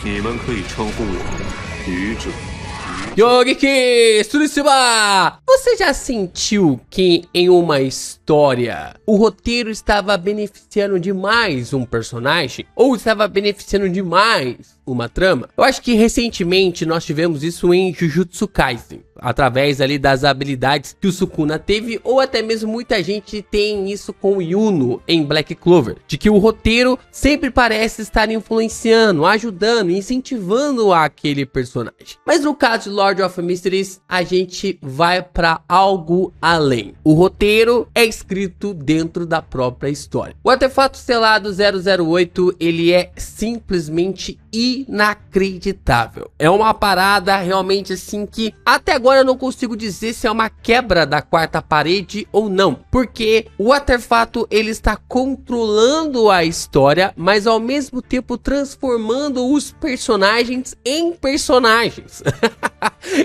你们可以称呼我愚者。 Yogi, Surisuba! Você já sentiu que em uma história o roteiro estava beneficiando demais um personagem? Ou estava beneficiando demais uma trama? Eu acho que recentemente nós tivemos isso em Jujutsu Kaisen, através ali das habilidades que o Sukuna teve, ou até mesmo muita gente tem isso com o Yuno em Black Clover, de que o roteiro sempre parece estar influenciando, ajudando, incentivando aquele personagem. Mas no caso de Lord of Mysteries, a gente vai para algo além. O roteiro é escrito dentro da própria história. O artefato selado 008, ele é simplesmente inacreditável. É uma parada realmente assim que até agora eu não consigo dizer se é uma quebra da quarta parede ou não, porque o artefato ele está controlando a história, mas ao mesmo tempo transformando os personagens em personagens.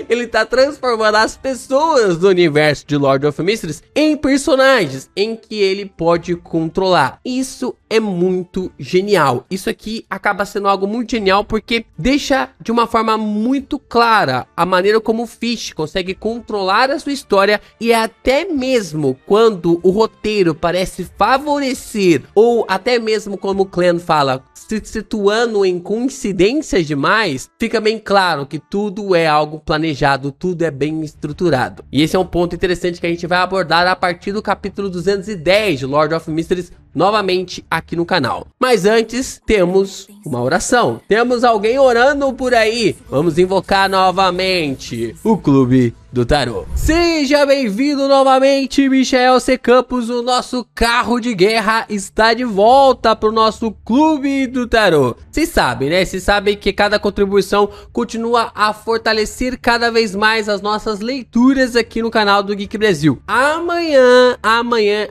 Ele tá transformando as pessoas do universo de Lord of Mysteries em personagens em que ele pode controlar. Isso é muito genial. Isso aqui acaba sendo algo muito genial porque deixa de uma forma muito clara a maneira como o Fish consegue controlar a sua história, e até mesmo quando o roteiro parece favorecer, ou até mesmo como o Clan fala, se situando em coincidências demais, fica bem claro que tudo é algo planejado, tudo é bem estruturado. E esse é um ponto interessante que a gente vai abordar a partir do capítulo 210 de Lord of Mysteries, novamente aqui no canal. Mas antes, temos uma oração. Temos alguém orando por aí. Vamos invocar novamente o Clube do Tarô. Seja bem-vindo novamente, Michael C. Campos. O nosso carro de guerra está de volta para o nosso Clube do Tarô. Vocês sabem, né? Vocês sabem que cada contribuição continua a fortalecer cada vez mais as nossas leituras aqui no canal do Geek Brasil. Amanhã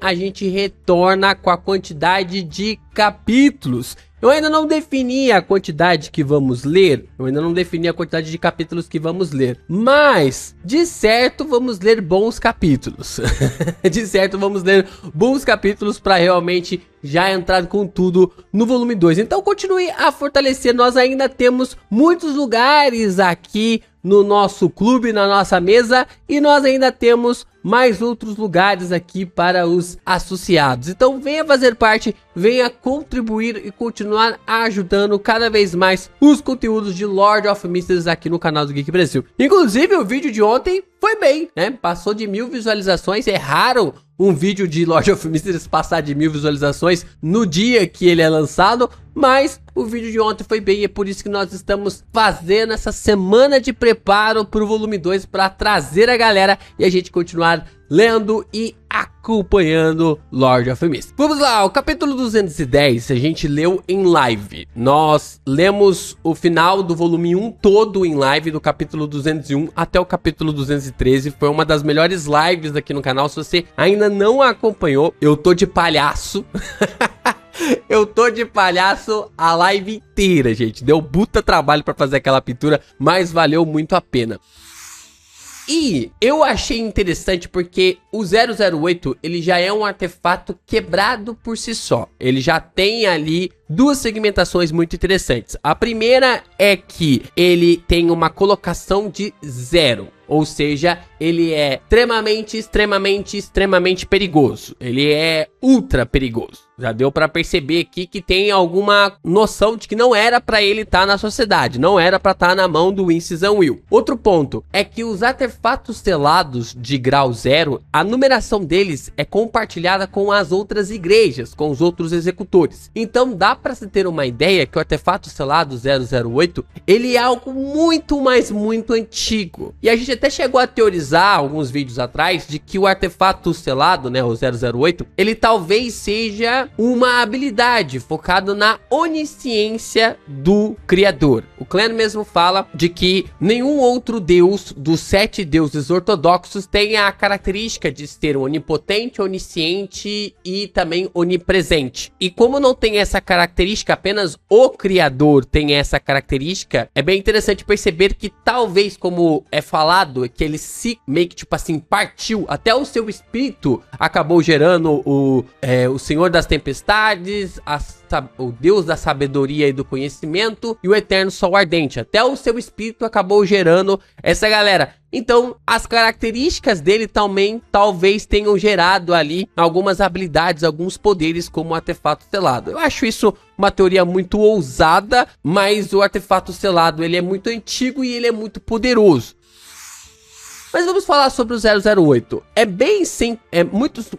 a gente retorna com a quantidade de capítulos. Eu ainda não defini a quantidade que vamos ler, eu ainda não defini a quantidade de capítulos que vamos ler, mas de certo vamos ler bons capítulos. De certo vamos ler bons capítulos para realmente já entrar com tudo no volume 2. Então continue a fortalecer, nós ainda temos muitos lugares aqui no nosso clube, na nossa mesa, e nós ainda temos mais outros lugares aqui para os associados. Então venha fazer parte, venha contribuir e continuar ajudando cada vez mais os conteúdos de Lord of Mysteries aqui no canal do Geek Brasil. Inclusive o vídeo de ontem foi bem, né? Passou de 1000 visualizações, é raro um vídeo de Lord of Mysteries passar de 1000 visualizações no dia que ele é lançado, mas o vídeo de ontem foi bem, e é por isso que nós estamos fazendo essa semana de preparo para o volume 2 para trazer a galera e a gente continuar lendo e acompanhando Lord of Mysteries. Vamos lá, o capítulo 210 a gente leu em live. Nós lemos o final do volume 1 todo em live, do capítulo 201 até o capítulo 213. Foi uma das melhores lives aqui no canal. Se você ainda não acompanhou, eu tô de palhaço. Eu tô de palhaço a live inteira, gente. Deu puta trabalho pra fazer aquela pintura, mas valeu muito a pena. E eu achei interessante porque o 008, ele já é um artefato quebrado por si só. Ele já tem ali duas segmentações muito interessantes. A primeira é que ele tem uma colocação de 0. Ou seja, ele é extremamente perigoso. Ele é ultra perigoso. Já deu pra perceber aqui que tem alguma noção de que não era pra ele estar na sociedade. Não era pra estar na mão do Winston Will. Outro ponto é que os artefatos selados de grau 0, a numeração deles é compartilhada com as outras igrejas, com os outros executores. Então dá pra se ter uma ideia que o artefato selado 008, ele é algo muito antigo. E a gente até chegou a teorizar alguns vídeos atrás de que o artefato selado, né, o 008, ele talvez seja uma habilidade focada na onisciência do criador. O Clan mesmo fala de que nenhum outro deus dos 7 deuses ortodoxos tem a característica de ser onipotente, onisciente e também onipresente. E como não tem essa característica, apenas o criador tem essa característica, é bem interessante perceber que talvez, como é falado, que ele se meio que tipo assim partiu, até o seu espírito acabou gerando como o Senhor das Tempestades, o Deus da sabedoria e do conhecimento e o eterno sol ardente. Até o seu espírito acabou gerando essa galera. Então, as características dele também talvez tenham gerado ali algumas habilidades, alguns poderes como o artefato selado. Eu acho isso uma teoria muito ousada, mas o artefato selado ele é muito antigo e ele é muito poderoso. Mas vamos falar sobre o 008. É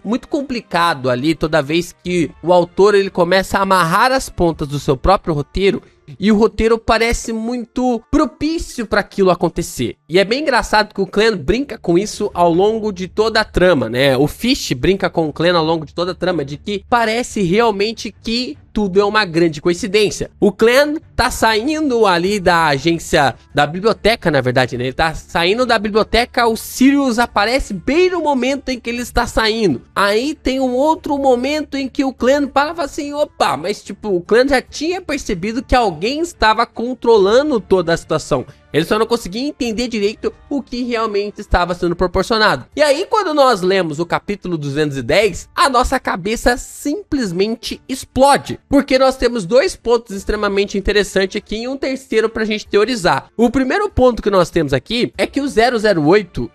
muito complicado ali toda vez que o autor ele começa a amarrar as pontas do seu próprio roteiro e o roteiro parece muito propício para aquilo acontecer. E é bem engraçado que o Clan brinca com isso ao longo de toda a trama, né? O Fish brinca com o Clan ao longo de toda a trama, de que parece realmente que tudo é uma grande coincidência. O Clan tá saindo ali da agência, da biblioteca, na verdade, né? Ele tá saindo da biblioteca, o Sirius aparece bem no momento em que ele está saindo. Aí tem um outro momento em que o Clan para e fala assim, opa, mas tipo, o Clan já tinha percebido que alguém estava controlando toda a situação. Ele só não conseguia entender direito o que realmente estava sendo proporcionado. E aí, quando nós lemos o capítulo 210, a nossa cabeça simplesmente explode. Porque nós temos dois pontos extremamente interessantes aqui e um terceiro pra gente teorizar. O primeiro ponto que nós temos aqui é que o 008,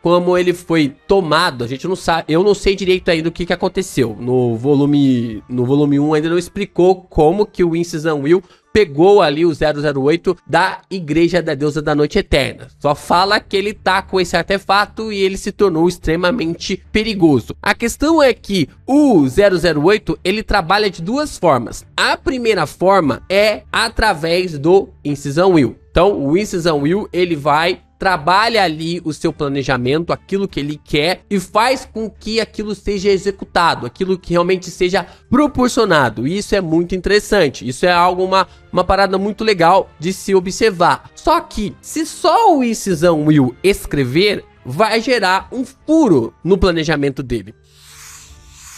como ele foi tomado, a gente não sabe, eu não sei direito ainda o que aconteceu. No volume 1 ainda não explicou como que o Winston Will pegou ali o 008 da Igreja da Deusa da Noite Eterna. Só fala que ele tá com esse artefato e ele se tornou extremamente perigoso. A questão é que o 008, ele trabalha de duas formas. A primeira forma é através do Winston Will. Então, o Winston Will, ele trabalha ali o seu planejamento, aquilo que ele quer e faz com que aquilo seja executado, aquilo que realmente seja proporcionado. E isso é muito interessante, isso é algo, uma parada muito legal de se observar. Só que, se só o Winston Will escrever, vai gerar um furo no planejamento dele.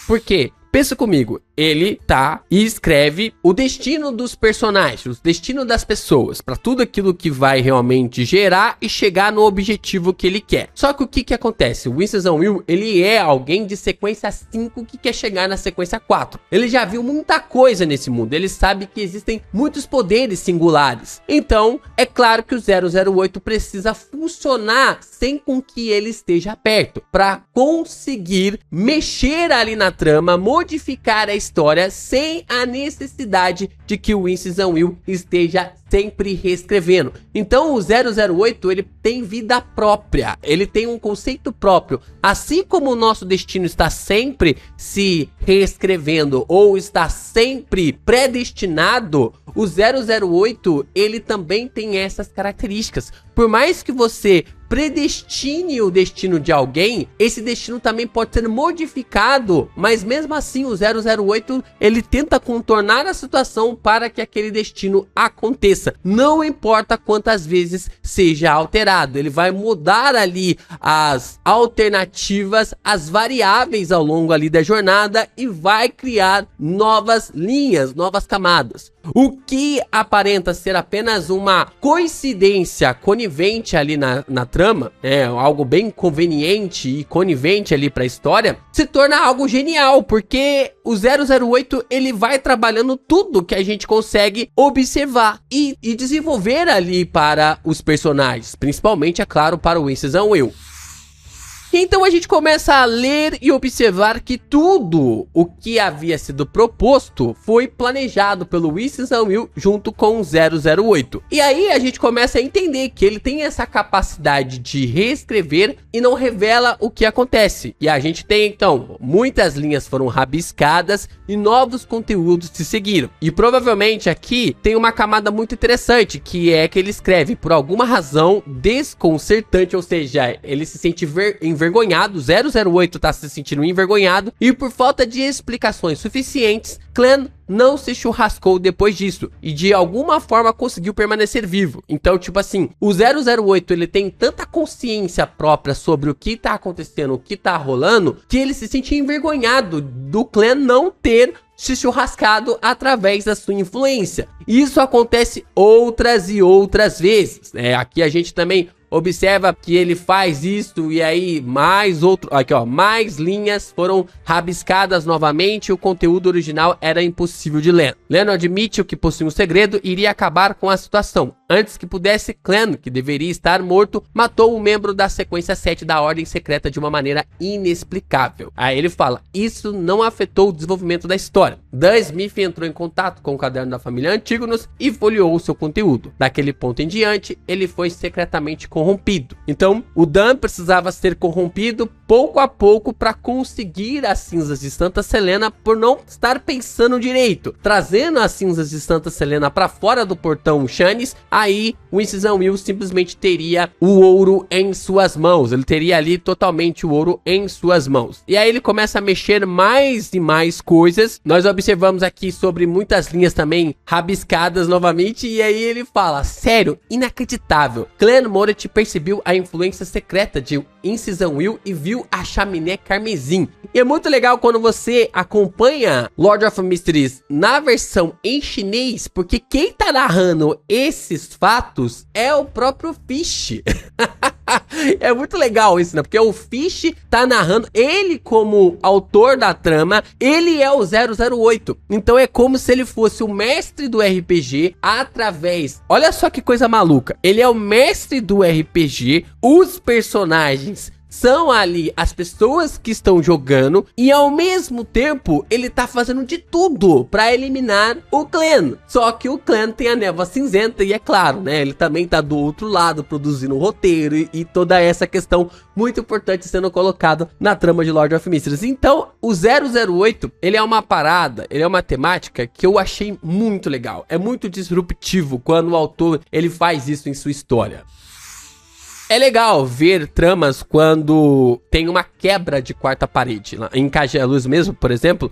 Por quê? Pensa comigo, ele tá e escreve o destino dos personagens, o destino das pessoas, para tudo aquilo que vai realmente gerar e chegar no objetivo que ele quer. Só que o que acontece? O Winston Will, ele é alguém de sequência 5 que quer chegar na sequência 4. Ele já viu muita coisa nesse mundo, ele sabe que existem muitos poderes singulares. Então, é claro que o 008 precisa funcionar sem com que ele esteja perto, para conseguir mexer ali na trama, modificar a história sem a necessidade de que o Winston Will esteja sempre reescrevendo. Então o 008 ele tem vida própria, ele tem um conceito próprio. Assim como o nosso destino está sempre se reescrevendo ou está sempre predestinado, o 008 ele também tem essas características. Por mais que você predestine o destino de alguém, esse destino também pode ser modificado, mas mesmo assim o 008 ele tenta contornar a situação para que aquele destino aconteça. Não importa quantas vezes seja alterado, ele vai mudar ali as alternativas, as variáveis ao longo ali da jornada e vai criar novas linhas, novas camadas. O que aparenta ser apenas uma coincidência conivente ali na trama, algo bem conveniente e conivente ali para a história, se torna algo genial, porque o 008 ele vai trabalhando tudo que a gente consegue observar e desenvolver ali para os personagens, principalmente, é claro, para o Winston Will. Então a gente começa a ler e observar que tudo o que havia sido proposto foi planejado pelo Winston Will junto com o 008. E aí a gente começa a entender que ele tem essa capacidade de reescrever e não revela o que acontece. E a gente tem então, muitas linhas foram rabiscadas e novos conteúdos se seguiram. E provavelmente aqui tem uma camada muito interessante, que é que ele escreve por alguma razão desconcertante, ou seja, ele se sente envergonhado, 008 tá se sentindo envergonhado e por falta de explicações suficientes, Clan não se churrascou depois disso e de alguma forma conseguiu permanecer vivo. Então, tipo assim, o 008 ele tem tanta consciência própria sobre o que tá acontecendo, o que tá rolando, que ele se sente envergonhado do Clan não ter se churrascado através da sua influência. Isso acontece outras e outras vezes. Aqui a gente também observa que ele faz isso e aí mais outro, aqui ó, mais linhas foram rabiscadas novamente, o conteúdo original era impossível de ler. Lennon admite o que possui um segredo e iria acabar com a situação. Antes que pudesse, Clan, que deveria estar morto, matou um membro da sequência 7 da Ordem Secreta de uma maneira inexplicável. Aí ele fala, isso não afetou o desenvolvimento da história. Dan Smith entrou em contato com o caderno da família Antígonos e folheou o seu conteúdo. Daquele ponto em diante, ele foi secretamente corrompido. Então, o Dan precisava ser corrompido pouco a pouco para conseguir as cinzas de Santa Selena por não estar pensando direito. Trazendo as cinzas de Santa Selena para fora do portão Shannis, aí o Incisão Will simplesmente teria o ouro em suas mãos. Ele teria ali totalmente o ouro em suas mãos. E aí ele começa a mexer mais e mais coisas. Nós observamos aqui sobre muitas linhas também rabiscadas novamente. E aí ele fala, sério, inacreditável. Clan Moritz percebeu a influência secreta de Incisão Will e viu a chaminé carmesim. E é muito legal quando você acompanha Lord of Mysteries na versão em chinês, porque quem tá narrando esses fatos é o próprio Fish. É muito legal isso, né? Porque o Fish tá narrando, ele como autor da trama, ele é o 008. Então é como se ele fosse o mestre do RPG através... Olha só que coisa maluca. Ele é o mestre do RPG, os personagens são ali as pessoas que estão jogando e ao mesmo tempo ele tá fazendo de tudo pra eliminar o Clan. Só que o Clan tem a névoa cinzenta e é claro, né? Ele também tá do outro lado produzindo o roteiro e toda essa questão muito importante sendo colocado na trama de Lord of Mysteries. Então o 008, ele é uma parada, ele é uma temática que eu achei muito legal. É muito disruptivo quando o autor ele faz isso em sua história. É legal ver tramas quando tem uma quebra de quarta parede. Em Cage à Luz mesmo, por exemplo,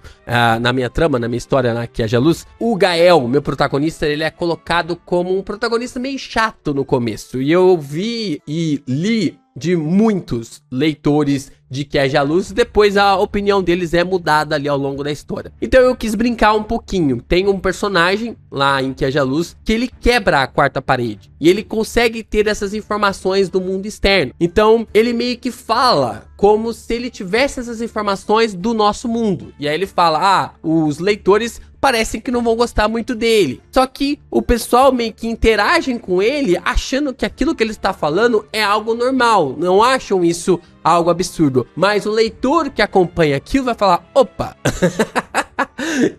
na minha trama, na minha história na Cage à Luz, o Gael, meu protagonista, ele é colocado como um protagonista meio chato no começo. E eu vi e li de muitos leitores de Cage à Luz, depois a opinião deles é mudada ali ao longo da história. Então eu quis brincar um pouquinho. Tem um personagem lá em Cage à Luz que ele quebra a quarta parede e ele consegue ter essas informações do mundo externo. Então ele meio que fala como se ele tivesse essas informações do nosso mundo. E aí ele fala, os leitores parecem que não vão gostar muito dele. Só que o pessoal meio que interagem com ele achando que aquilo que ele está falando é algo normal. Não acham isso algo absurdo. Mas o leitor que acompanha aquilo vai falar, opa...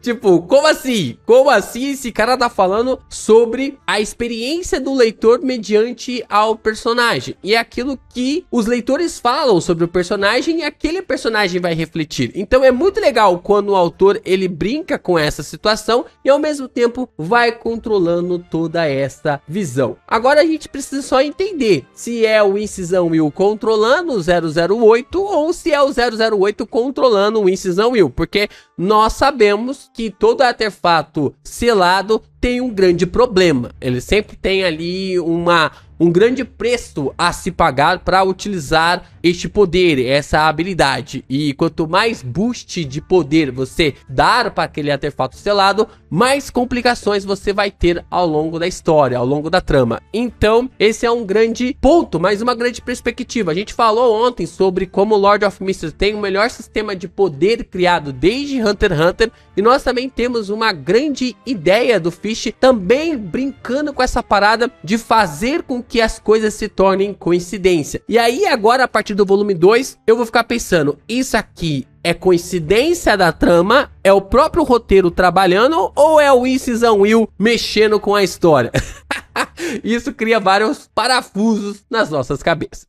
Tipo, como assim? Como assim esse cara tá falando sobre a experiência do leitor mediante ao personagem? E é aquilo que os leitores falam sobre o personagem e aquele personagem vai refletir. Então é muito legal quando o autor ele brinca com essa situação e ao mesmo tempo vai controlando toda essa visão. Agora a gente precisa só entender se é o Incisão Will controlando o 008 ou se é o 008 controlando o Incisão Will, porque nós sabemos que todo artefato selado tem um grande problema. Ele sempre tem ali um grande preço a se pagar para utilizar este poder, essa habilidade. E quanto mais boost de poder você dar para aquele artefato selado, mais complicações você vai ter ao longo da história, ao longo da trama. Então, esse é um grande ponto, mas uma grande perspectiva. A gente falou ontem sobre como Lord of Mysteries tem o melhor sistema de poder criado desde Hunter x Hunter. E nós também temos uma grande ideia do Fish também brincando com essa parada de fazer com que as coisas se tornem coincidência. E aí agora, a partir do volume 2, eu vou ficar pensando, isso aqui é coincidência da trama? É o próprio roteiro trabalhando? Ou é o Incisão Will mexendo com a história? Isso cria vários parafusos nas nossas cabeças.